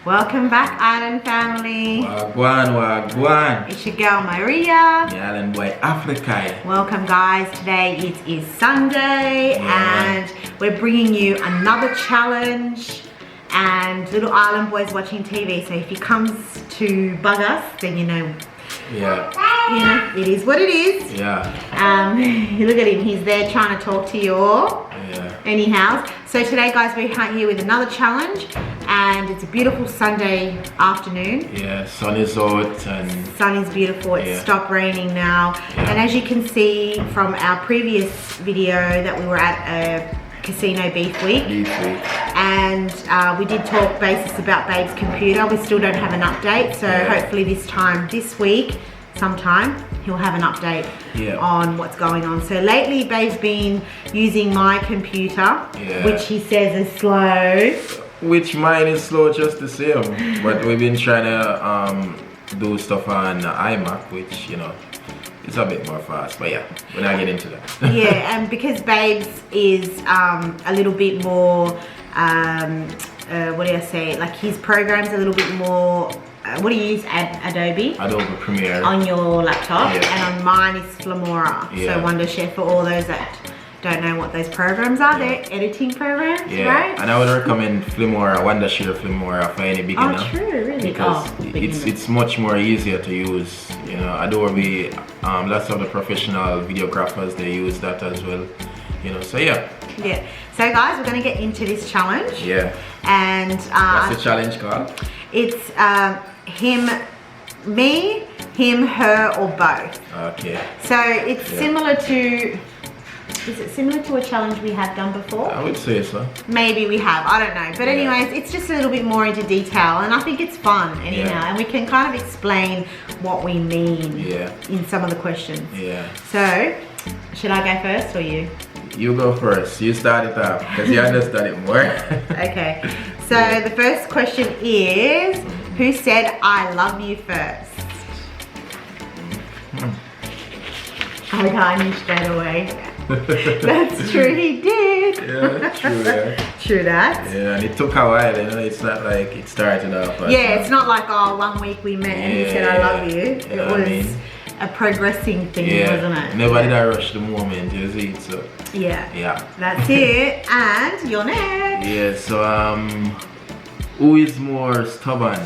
Welcome back, Island family. Wagwan, wagwan. It's your girl Maria. The Island boy Africa. Welcome guys. Today it is Sunday and we're bringing you another challenge. And little Island boy's watching TV, so if he comes to bug us, then you know, it is what it is. Look at him, he's there trying to talk to you all. Anyhow, so today guys, we're here with another challenge, and it's a beautiful Sunday afternoon. Sun is out and sun is beautiful. It's stopped raining now, and as you can see from our previous video that we were at a casino beef week. And we did talk basis about Babe's computer. We still don't have an update, so hopefully this week sometime he'll have an update on what's going on. So lately Babe's been using my computer, which he says is slow. Which mine is slow just the same, but we've been trying to do stuff on iMac, which, you know, it's a bit more fast, but we're not getting into that. And because Babe's is a little bit more, what do I say, like his program's a little bit more, what do you use, Adobe Premiere on your laptop, and on mine is Filmora, so Wonderchef for all those that don't know what those programs are. They're editing programs, right? And I would recommend Wonderchef Filmora for any beginner. Oh, true, really? Because it's much more easier to use. You know, Adobe, lots of the professional videographers, they use that as well. You know, so So guys, we're gonna get into this challenge. And what's the challenge called? It's me, him, her, or both. Okay. So it's similar to. Is it similar to a challenge we have done before? I would say so. Maybe we have, I don't know. But anyways, it's just a little bit more into detail, and I think it's fun anyhow. And we can kind of explain what we mean in some of the questions. So, should I go first or you? You go first. You start it up because you understand it more. Okay. So the first question is, who said I love you first? I got you straight away. That's true, he did. True, True that. And it took a while, you know, it's not like it started off. It's not like, oh, 1 week we met and he said I love you. It was a progressing thing, wasn't it? Never did I rush the moment, you see, so. That's it. And you're next. So, who is more stubborn?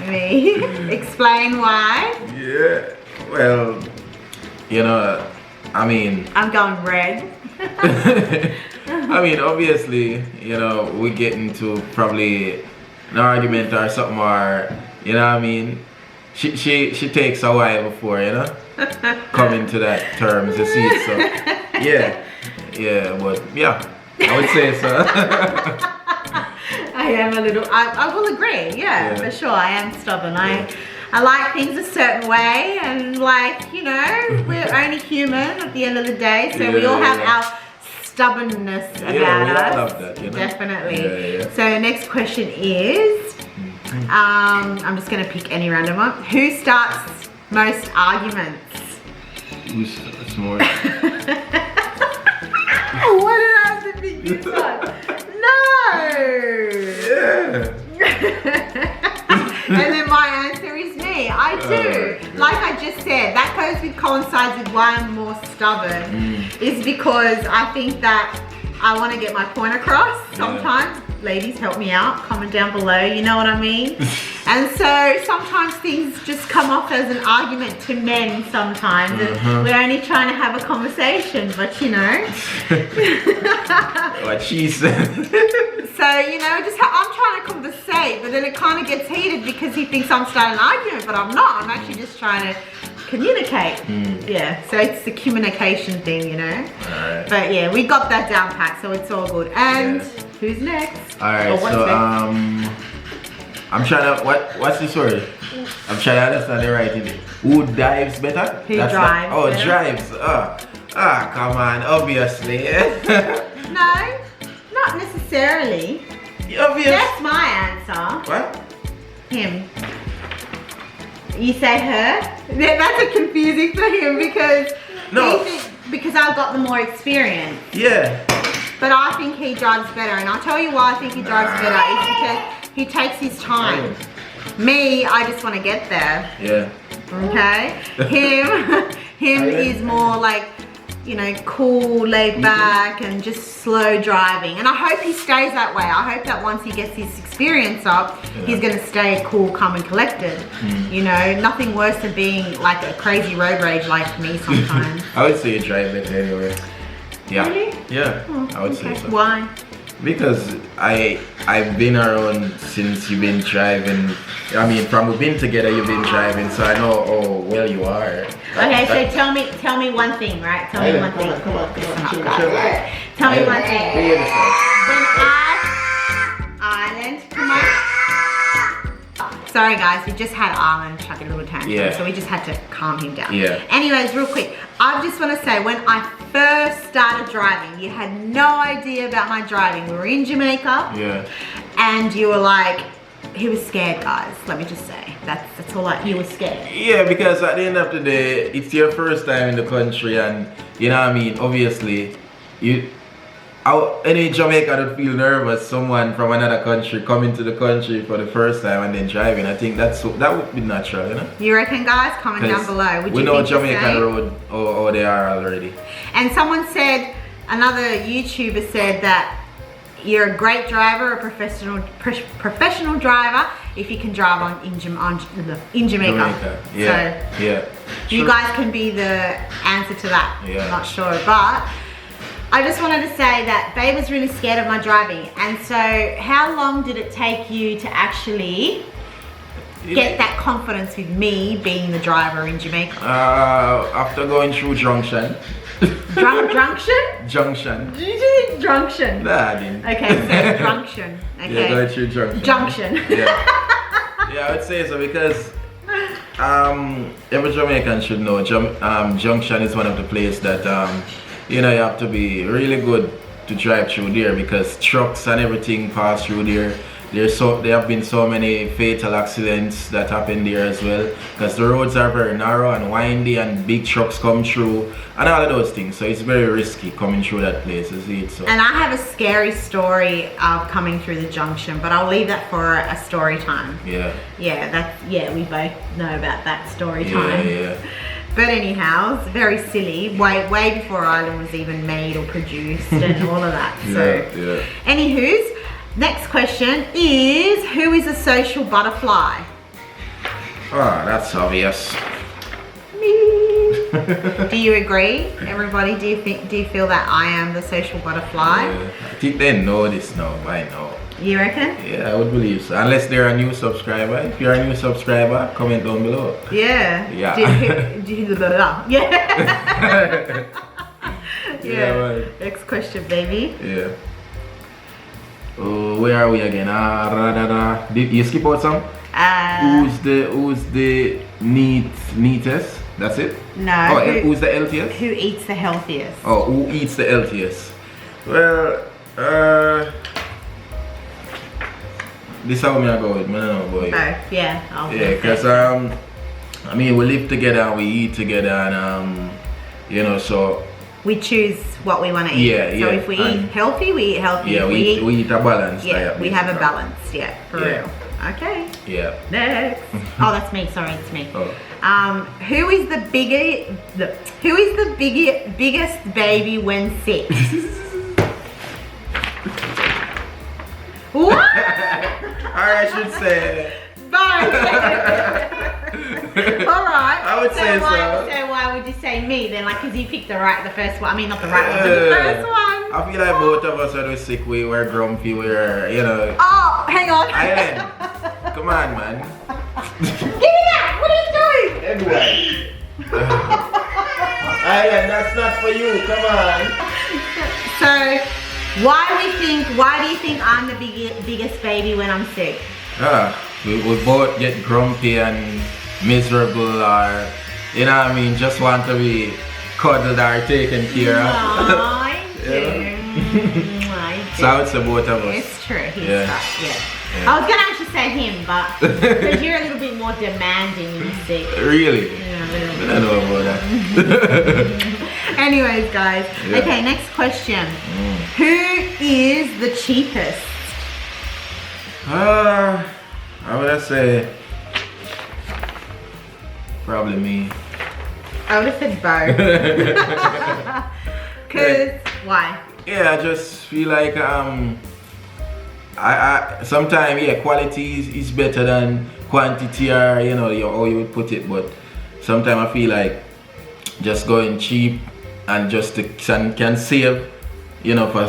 Me. Explain why. Well, you know, I mean, I'm going red. I mean, obviously, you know, we get into probably an argument or something, or, you know what I mean, she takes a while before, you know, coming to that terms, you see, so but I would say so. I am a little, I will agree, for sure, I am stubborn. I like things a certain way, and like, you know, we're only human at the end of the day, so we all have our stubbornness about us. Love that, you know? Definitely. So next question is, I'm just going to pick any random one. Who starts most arguments? Who starts more? What did I have to pick this one? No! And then my answer is me. I do. Like I just said, that coincides with why I'm more stubborn. Is because I think that I want to get my point across sometimes. Ladies, help me out. Comment down below. You know what I mean? And so sometimes things just come off as an argument to men sometimes. And we're only trying to have a conversation, but you know. What she said. So, you know, I'm trying to conversate, but then it kind of gets heated because he thinks I'm starting an argument, but I'm not. I'm actually just trying to communicate. So it's the communication thing, you know. But we got that down pat, so it's all good. And who's next? Alright, so next? I'm trying to, what's the story? I'm trying to understand the writing. Who dives better? Who drives? Better? Drives. Come on, obviously. No, not necessarily. Obvious. That's my answer. What? Him. You say her? That's a confusing for him because because I've got the more experience. But I think he drives better, and I'll tell you why I think he drives better. It's because he takes his time. Me, I just want to get there. Yeah. Okay? Him is more like, you know, cool, laid back, and just slow driving. And I hope he stays that way. I hope that once he gets his experience up, he's gonna stay cool, calm, and collected. You know, nothing worse than being like a crazy road rage like me sometimes. I would say you drive it anyway. Yeah. Really? Yeah. Oh, I would say so. Why? Because I've been around since you've been driving. I mean, from we've been together, you've been driving, so I know how well you are. Okay, so tell me one thing, right? Tell me one thing. Come on. Tell me one thing. When Ireland, come on. Sorry guys, we just had Ireland chuck a little tantrum, so we just had to calm him down. Yeah. Anyways, real quick, I just want to say, when I first started driving, you had no idea about my driving. We were in Jamaica. Yeah. And you were like, he was scared, guys. Let me just say, that's all. He was scared. Yeah, because at the end of the day, it's your first time in the country, and you know what I mean. Obviously, any Jamaican would feel nervous. Someone from another country coming to the country for the first time and then driving. I think that would be natural, you know. You reckon, guys? Comment down below. Would we you know think Jamaican road or they are already. And someone said, another YouTuber said that you're a great driver, a professional driver, if you can drive in Jamaica. Yeah. So yeah. You guys can be the answer to that. Yeah. I'm not sure, but I just wanted to say that Babe was really scared of my driving. And so how long did it take you to actually get that confidence with me being the driver in Jamaica? After going through Junction. Junction? Junction. Did you say Junction? Nah, I didn't. Okay, so Junction. Okay. Yeah, going through Junction. Junction. Yeah. Yeah, I would say so because every Jamaican should know Junction is one of the places that you know, you have to be really good to drive through there, because trucks and everything pass through there. There have been so many fatal accidents that happen there as well, because the roads are very narrow and windy, and big trucks come through and all of those things. So it's very risky coming through that place, you see it. So. And I have a scary story of coming through the junction, but I'll leave that for a story time. Yeah. Yeah, we both know about that story time. Yeah. But anyhow, it's very silly, way before Ireland was even made or produced and all of that. So, anywho's, next question is, who is a social butterfly? Oh, that's obvious. Me. Do you agree, everybody? Do you feel that I am the social butterfly? Yeah. I think they know this now by now. You reckon? Yeah, I would believe so. Unless they're a new subscriber. If you're a new subscriber, comment down below. Yeah. Yeah. Yeah. Next question, baby. Yeah. Where are we again? Did you skip out some? Who's the neatest? That's it? No. Oh, who's the healthiest? Who eats the healthiest? Oh, who eats the healthiest? Well, this is how me I go with, I don't know, boy. Both, yeah. Yeah, because I mean, we live together and we eat together, and you know, so we choose what we want to eat. Yeah, so if we eat healthy, we eat healthy. Yeah, we eat a balance. Yeah, we have a balance. Yeah, for real. Okay. Yeah. Next. Oh, that's me. Sorry, it's me. Oh. Who is the biggest baby when sick? What? Or I should say. Alright. I would say so. So why would you say me then? Like, because you picked the first one. I mean, not the right one, but the first one. I feel like both of us are sick. We were grumpy. We were, you know. Oh, hang on. Island. Come on, man. Give me that. What are you doing? Anyway. Island, that's not for you. Come on. So, why do you think I'm the biggest baby when I'm sick? We both get grumpy and miserable, or you know what I mean, just want to be cuddled or taken care of. I do. So I would say both of us. It's true. He's Yeah. tough, yeah. I was gonna actually say him, but because you're a little bit more demanding when you're sick. Really? Yeah, a little I bit. don't know about that. Anyways, guys. Yeah. Okay, next question. Who is the cheapest? I would say probably me. I would have said Bo. Cause why? Yeah, I just feel like I sometimes quality is better than quantity, or you know how you would put it. But sometimes I feel like just going cheap and just can save, you know, for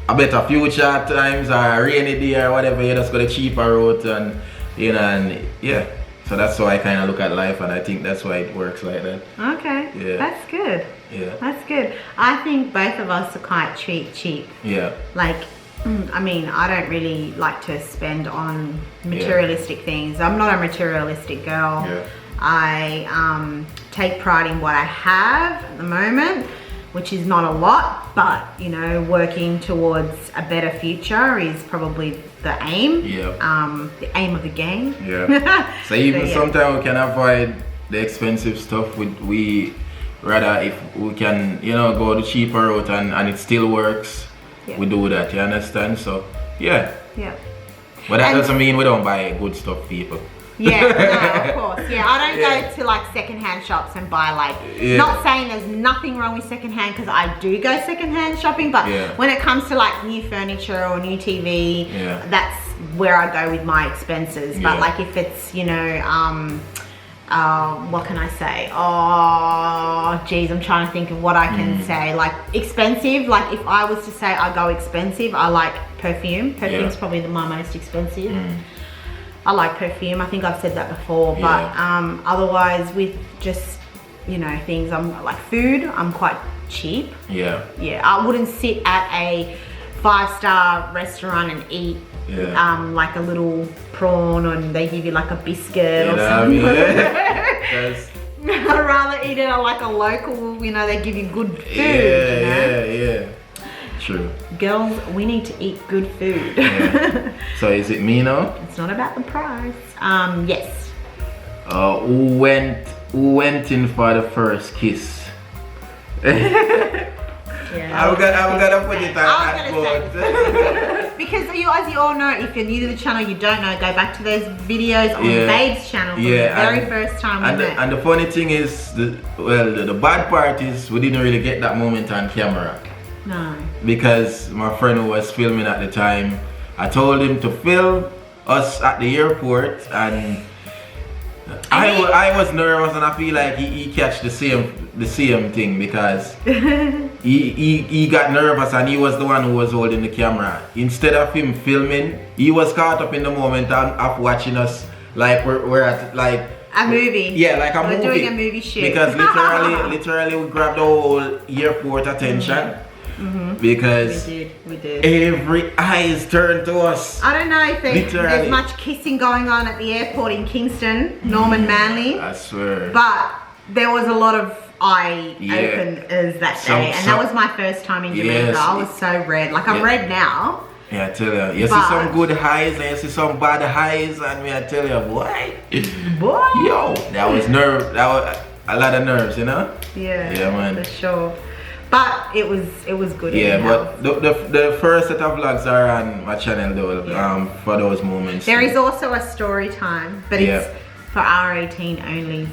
a better future at times, or a rainy day or whatever. You just got a cheaper route, and you know, and yeah. So that's how I kind of look at life, and I think that's why it works like that. Okay. Yeah. That's good. Yeah. That's good. I think both of us are quite cheap. Yeah. Like, I mean, I don't really like to spend on materialistic things. I'm not a materialistic girl. Yeah. I take pride in what I have at the moment, which is not a lot, but you know, working towards a better future is probably the aim. Yeah. The aim of the game. Yeah. So even sometimes we can avoid the expensive stuff. We rather, if we can, you know, go the cheaper route and it still works, we do that. You understand? So yeah. Yeah. But that doesn't mean we don't buy good stuff, people. Yeah, no, of course. Yeah, I don't go to like secondhand shops and buy like, not saying there's nothing wrong with secondhand, because I do go secondhand shopping, but when it comes to like new furniture or new TV, that's where I go with my expenses. But like if it's, you know, what can I say? Oh, geez, I'm trying to think of what I can say. Like expensive, like if I was to say I go expensive, I like perfume. Perfume's probably my most expensive. I like perfume. I think I've said that before, but otherwise with just, you know, things, I'm like food, I'm quite cheap. Yeah. Yeah, I wouldn't sit at a 5-star restaurant and eat like a little prawn and they give you like a biscuit or something. I'd rather eat it at like a local, you know, they give you good food. Yeah. True. Girls, we need to eat good food. So is it me now? It's not about the price. Yes. Who went in for the first kiss? I'm gonna put it at both. Because as you all know, if you're new to the channel, you don't know, go back to those videos on Babe's channel from the very first time we met. And the funny thing is, the bad part is we didn't really get that moment on camera. No. Because my friend who was filming at the time, I told him to film us at the airport, and I was nervous, and I feel like he catch the same thing, because he got nervous and he was the one who was holding the camera. Instead of him filming, he was caught up in the moment of watching us like we're at like a movie. Yeah, like a movie. We're doing a movie shoot. Because literally we grabbed the whole airport attention. Because we did. Every eye is turned to us. I don't know if there's much kissing going on at the airport in Kingston, Norman Manley. I swear. But there was a lot of eye openers that day, and that was my first time in Jamaica. I was so red. Like I'm red now. Yeah, I tell you. You see some good highs and you see some bad highs, and me I tell you, boy. Yo, that was a lot of nerves, you know? Yeah, man. For sure. But it was good. Yeah, but the first set of vlogs are on my channel though, for those moments. There is also a story time, but it's for R18 only.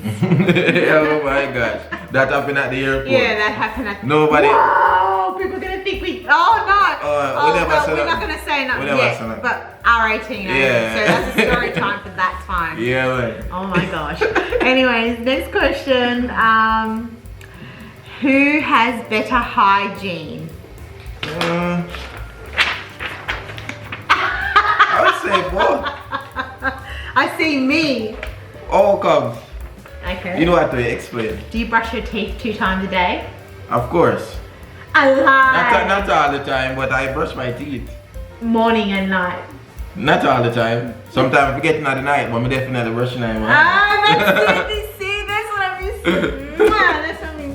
Oh my gosh. That happened at the airport. Yeah, that happened at nobody. Wow, people are gonna think we we're not gonna say nothing yet, but R18 only. So that's a story time for that time. Yeah, man. Oh my gosh. Anyways, next question. Who has better hygiene? I would say both. I see me. Oh, come. Okay. You know what to explain. Do you brush your teeth 2 times a day? Of course. I lie. Not all the time, but I brush my teeth. Morning and night. Not all the time. Sometimes I forget at the night, but I'm definitely brushing my teeth. That's it. See, that's what I miss. That's what we mean.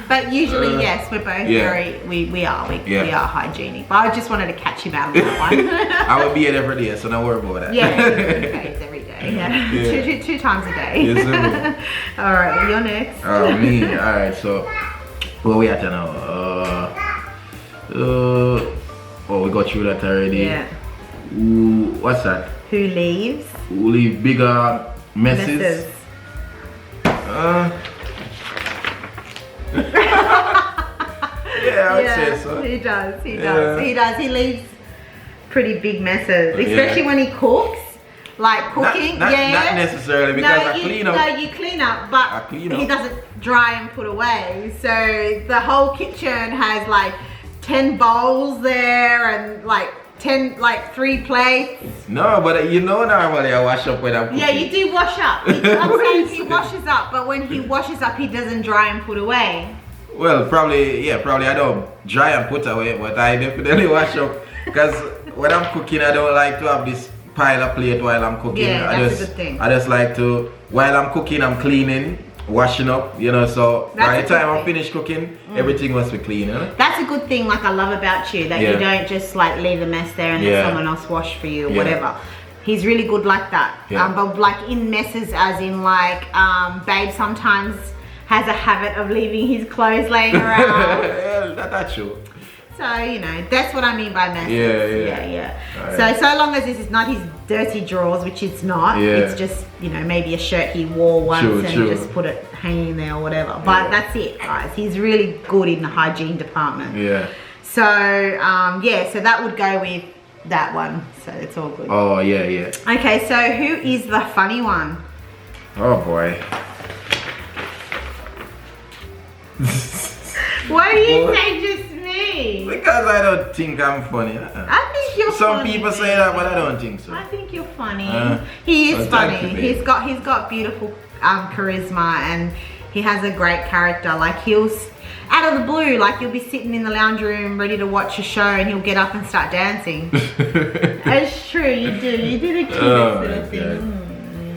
But usually, yes, we're both we are hygienic. But I just wanted to catch you out on that one. I would be it every day, so don't worry about that. Yeah, it's every day. Yeah. Two times a day. Yes, sir. All right, you're next. Me. All right. So, where we at now? Oh, we got through that already. Yeah. Ooh, what's that? Who leaves? Who leave bigger messes? Yeah, I would say so. He does. He leaves pretty big messes, especially when he cooks. Like cooking, not necessarily because I clean up. No, you clean up, but he doesn't dry and put away. So the whole kitchen has like 10 bowls there and like 3 plates. No, but you know normally I wash up when I'm cooking. Yeah, you do wash up. I'm saying he washes up, but when he washes up, he doesn't dry and put away. Well, probably I don't dry and put away, but I definitely wash up because when I'm cooking, I don't like to have this pile of plate while I'm cooking. Yeah, that's a good thing. I just like to, while I'm cooking, I'm cleaning, washing up, you know, so by the time I'm finished cooking, everything must be clean, you know? That's a good thing, like I love about you, that you don't just like leave a mess there and then someone else wash for you or whatever. He's really good like that. But like in messes, as in like, Babe sometimes has a habit of leaving his clothes laying around. That's true. So, you know, that's what I mean by messes. Yeah. Right. So long as this is not his dirty drawers, which it's not, it's just, you know, maybe a shirt he wore once and just put it hanging there or whatever. But that's it, guys. He's really good in the hygiene department. Yeah. So, so that would go with that one. So it's all good. Oh, yeah. Okay, so who is the funny one? Oh, boy. Why do you say just me? Because I don't think I'm funny. I think you're funny. Some people say that, but I don't think so. I think you're funny. He is funny. He's got beautiful charisma, and he has a great character. Like he'll, out of the blue, like you'll be sitting in the lounge room ready to watch a show, and he'll get up and start dancing. It's true, you do. You do the cutest little thing.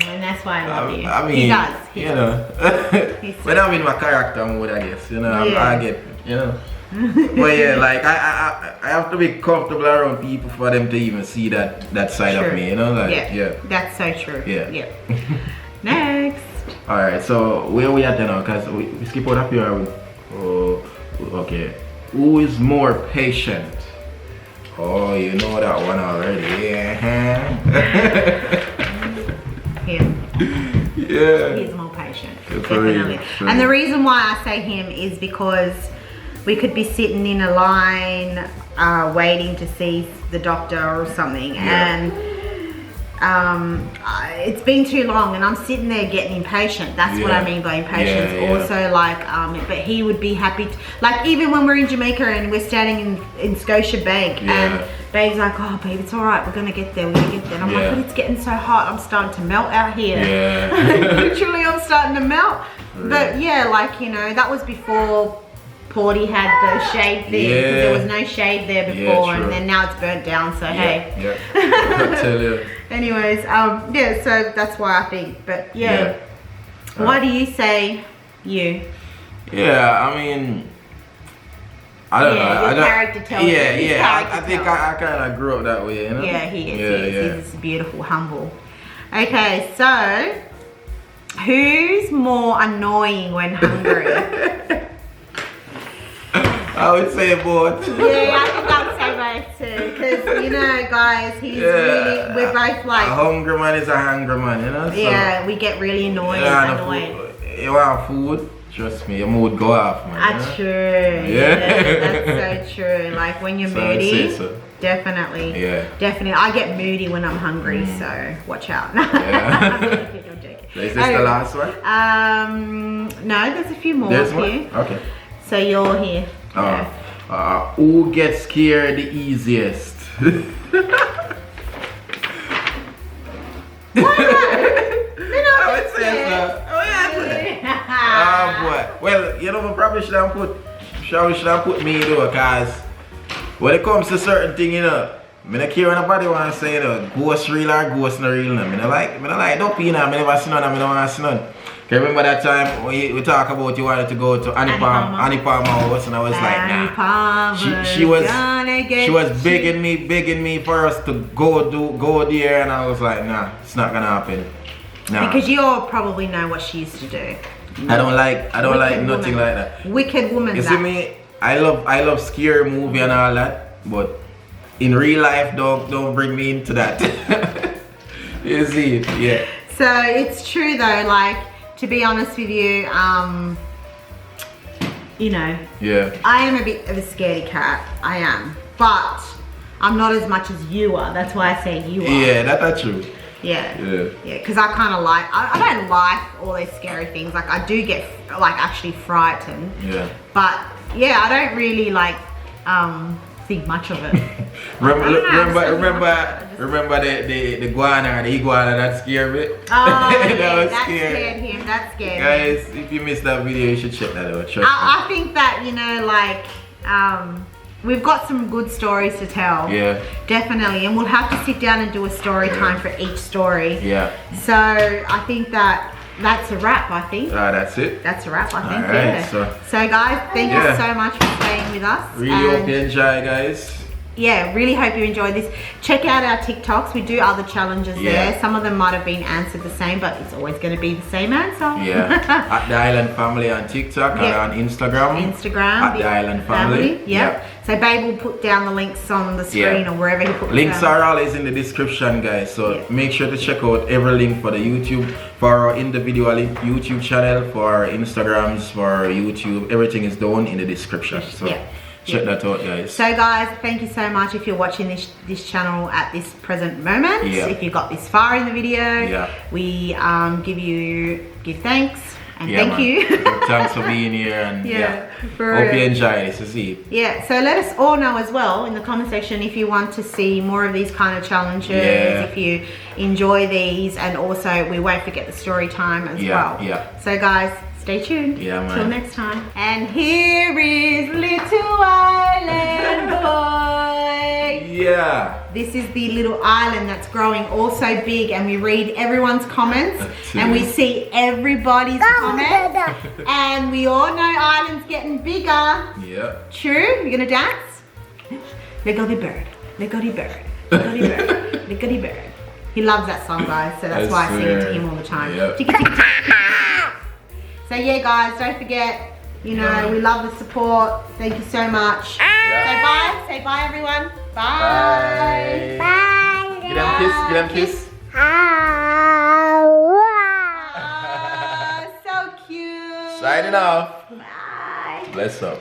And that's why I love you. I mean, he does. You know, when I'm in my character mode, I guess, you know, I get, you know. But yeah, like I have to be comfortable around people for them to even see that side of me, you know, like that's so true. Yeah. Next. All right, so where we at now? Cause we skip out up here. Oh, okay. Who is more patient? Oh, you know that one already. Him. Yeah. He's more patient. Definitely. And the reason why I say him is because we could be sitting in a line waiting to see the doctor or something, and it's been too long and I'm sitting there getting impatient. That's what I mean by impatience. Also like, but he would be happy to, like even when we're in Jamaica and we're standing in Scotia Bank and Babe's like, oh babe, it's all right, we're gonna get there. And I'm like, but it's getting so hot, I'm starting to melt out here. Literally I'm starting to melt. But yeah, like, you know, that was before Porty had the shade thing, because there was no shade there before, and then now it's burnt down, so hey. I tell you. Anyways, so that's why I think, but why do you say you? Yeah, I mean, I don't know. Your character tells you. I think I kind of grew up that way, you know? Yeah, he is. He's beautiful, humble. Okay, so who's more annoying when hungry? I would say both. Yeah, I think I would say both too. Because, you know, guys, we're both like... A hungry man is a hungry man, you know? So, we get really annoyed. You want food? Trust me, your mood go off, man. That's true. That's so true. Like when you're moody, definitely. Definitely. I get moody when I'm hungry, so watch out. I'm joking. Is this the last one? No, there's a few more here. Okay. So you're here. Who gets scared the easiest? Boy. Well, you know, we probably should have put me though, cause when it comes to certain things, you know, I don't care what nobody want to say, you know, ghost real or ghost not real. I don't like dopey, you know, I never see none, I don't want to see none. Can you remember that time we talk about you wanted to go to Annie Palmer house, and I was like, nah. She was begging me for us to go there, and I was like, nah, it's not gonna happen. Nah. Because you all probably know what she used to do. I don't like nothing like that. Wicked woman. You see me? I love scary movie and all that, but in real life, don't bring me into that. You see, yeah. So it's true though, like, to be honest with you, you know, yeah, I am a bit of a scaredy cat. I am, but I'm not as much as you are. That's why I say you are. Yeah, that's true. Yeah, yeah, yeah. Because I kind of like, I don't like all those scary things. Like I do get like actually frightened. Yeah. But yeah, I don't really like think much of it. remember the iguana that scared me? Oh, yeah, that scared him. That scared him. Guys, if you missed that video, you should check that out. I think that, you know, like, we've got some good stories to tell. Yeah. Definitely. And we'll have to sit down and do a story time for each story. Yeah. So I think that's a wrap, I think. That's it. That's a wrap, I think. Alright, yeah. So guys, thank you so much for staying with us. Really hope you enjoy, guys. Yeah, really hope you enjoyed this. Check out our TikToks. We do other challenges there. Some of them might have been answered the same, but it's always going to be the same answer. Yeah. At the Island Family on TikTok and on Instagram. At the Island Family. Yep. So Babe will put down the links on the screen or wherever he puts links are always in the description, guys. So make sure to check out every link for the YouTube, for our individual YouTube channel, for our Instagrams, for our YouTube. Everything is down in the description. So check that out, guys. So guys, thank you so much if you're watching this channel at this present moment. If you got this far in the video, we give thanks and thank you. Thanks for being here and hope you enjoy this. See. Yeah, so let us all know as well in the comment section if you want to see more of these kind of challenges, if you enjoy these, and also we won't forget the story time as well. So guys, stay tuned. Till next time. And here is Little Island Boy. Yeah. This is the little island that's growing also big, and we read everyone's comments and we see everybody's comments. And we all know Island's getting bigger. Yeah. True? You're gonna dance? Let go the bird. Let go the bird. Let go the bird. Let go the bird. He loves that song, guys, so that's why I sing it to him all the time. So yeah, guys, don't forget, you know, we love the support. Thank you so much. Say bye. Say bye, everyone. Bye. Bye. Give them a kiss. Give them a kiss. So cute. Signing off. Bye. Bless up.